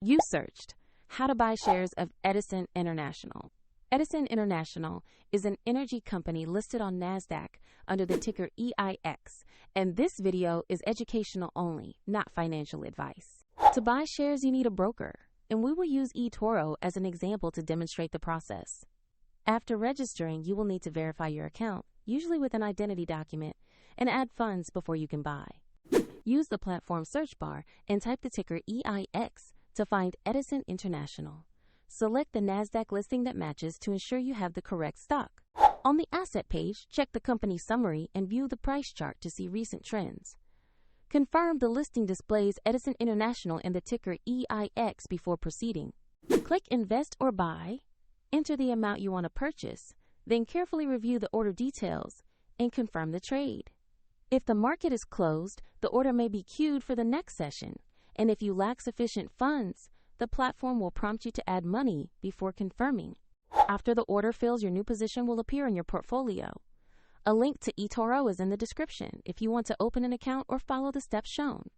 You searched how to buy shares of Edison International. Edison International is an energy company listed on NASDAQ under the ticker EIX, and this video is educational only, not financial advice. To buy shares, you need a broker, and we will use eToro as an example to demonstrate the process. After registering, you will need to verify your account, usually with an identity document, and add funds before you can buy. Use the platform search bar and type the ticker EIX to find Edison International. Select the NASDAQ listing that matches to ensure you have the correct stock. On the asset page, check the company summary and view the price chart to see recent trends. Confirm the listing displays Edison International and the ticker EIX before proceeding. Click Invest or Buy, enter the amount you want to purchase, then carefully review the order details and confirm the trade. If the market is closed, the order may be queued for the next session, and if you lack sufficient funds, the platform will prompt you to add money before confirming. After the order fills, your new position will appear in your portfolio. A link to eToro is in the description if you want to open an account or follow the steps shown.